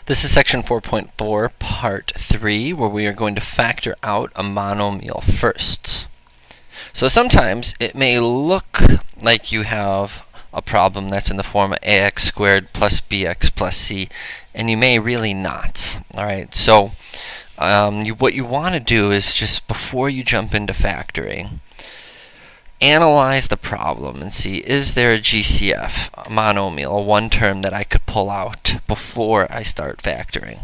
This is section 4.4, part 3, where we are going to factor out a monomial first. So sometimes it may look like you have a problem that's in the form of ax squared plus bx plus c, and you may really not. Alright, so what you want to do is just before you jump into factoring, analyze the problem and see, is there a GCF, a monomial, a one term that I could pull out before I start factoring.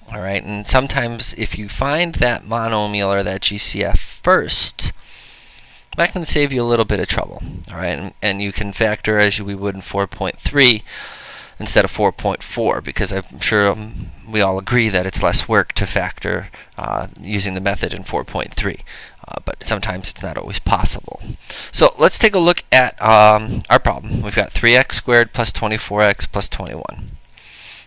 Alright, and sometimes if you find that monomial or that GCF first, that can save you a little bit of trouble. Alright, and you can factor as we would in 4.3 instead of 4.4, because I'm sure we all agree that it's less work to factor using the method in 4.3. But sometimes it's not always possible. So let's take a look at our problem. We've got 3x squared plus 24x plus 21.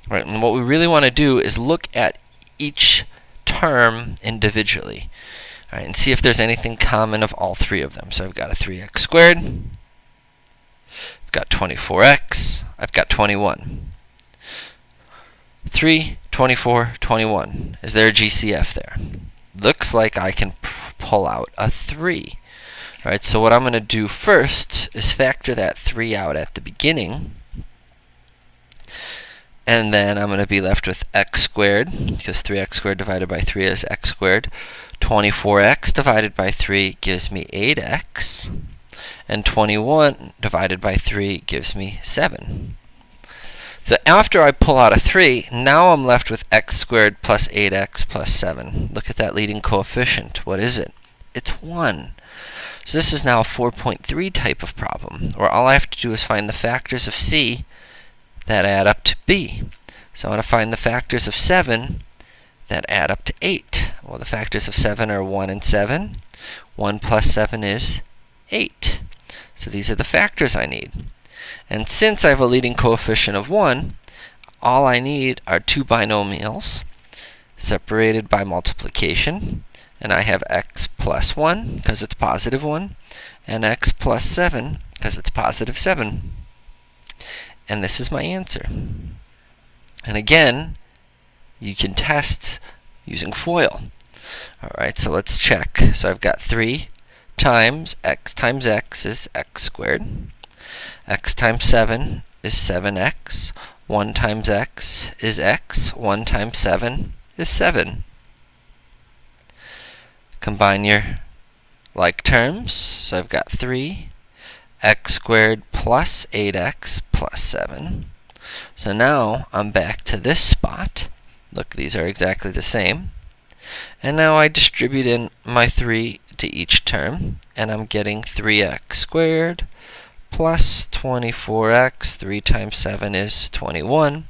All right, and what we really want to do is look at each term individually, all right, and see if there's anything common of all three of them. So I've got a 3x squared, I've got 24x, I've got 21. 3, 24, 21. Is there a GCF there? Looks like I can pull out a 3. Alright, so what I'm going to do first is factor that 3 out at the beginning. And then I'm going to be left with x squared, because 3x squared divided by 3 is x squared. 24x divided by 3 gives me 8x. And 21 divided by 3 gives me 7. So after I pull out a 3, now I'm left with x squared plus 8x plus 7. Look at that leading coefficient. What is it? It's 1. So this is now a 4.3 type of problem, where all I have to do is find the factors of c that add up to b. So I want to find the factors of 7 that add up to 8. Well, the factors of 7 are 1 and 7. 1 plus 7 is 8. So these are the factors I need. And since I have a leading coefficient of 1, all I need are two binomials separated by multiplication. And I have x plus 1 because it's positive 1, and x plus 7 because it's positive 7. And this is my answer. And again, you can test using FOIL. Alright, so let's check. So I've got 3 times x is x squared. X times 7 is 7x. 1 times x is x. 1 times 7 is 7. Combine your like terms. So I've got 3 x squared plus 8x plus 7. So now I'm back to this spot. Look, these are exactly the same. And now I distribute in my 3 to each term, and I'm getting 3x squared plus 24x. 3 times 7 is 21.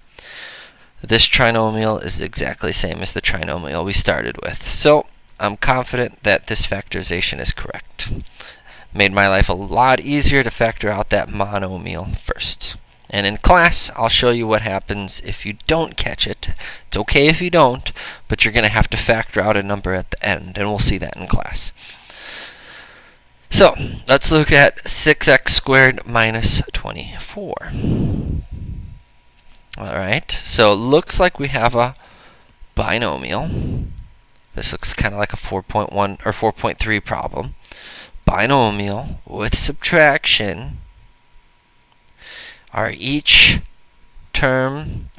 This trinomial is exactly the same as the trinomial we started with. So I'm confident that this factorization is correct. Made my life a lot easier to factor out that monomial first. And in class, I'll show you what happens if you don't catch it. It's okay if you don't, but you're going to have to factor out a number at the end, and we'll see that in class. So let's look at 6x squared minus 24. Alright, so it looks like we have a binomial. This looks kind of like a 4.1 or 4.3 problem. Binomial with subtraction. Is each term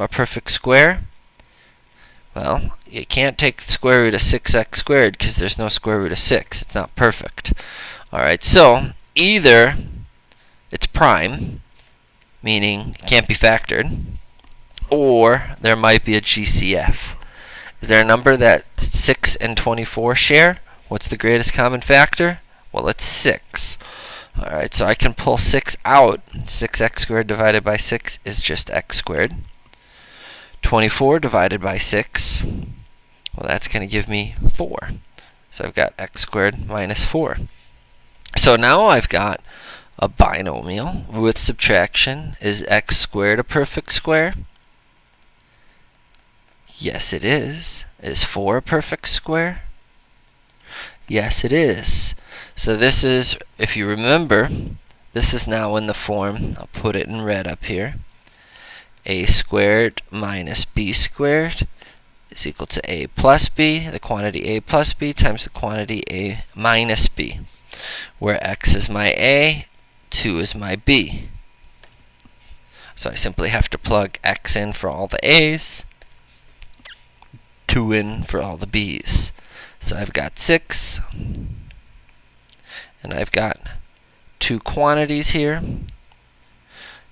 a perfect square? Well, you can't take the square root of 6x squared because there's no square root of 6. It's not perfect. Alright, so either it's prime, meaning it can't be factored, or there might be a GCF. Is there a number that 6 and 24 share? What's the greatest common factor? Well, it's 6. Alright, so I can pull 6 out. 6x squared divided by 6 is just x squared. 24 divided by 6, well, that's going to give me 4. So I've got x squared minus 4. So now I've got a binomial with subtraction. Is x squared a perfect square? Yes, it is. Is 4 a perfect square? Yes, it is. So this is, if you remember, this is now in the form, I'll put it in red up here, a squared minus b squared is equal to a plus b, the quantity a plus b, times the quantity a minus b, where x is my a, 2 is my b. So I simply have to plug x in for all the a's, 2 in for all the b's. So I've got 6, and I've got 2 quantities here,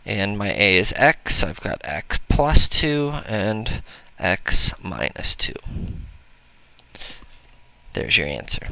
and my a is x, so I've got x plus 2 and x minus 2. There's your answer.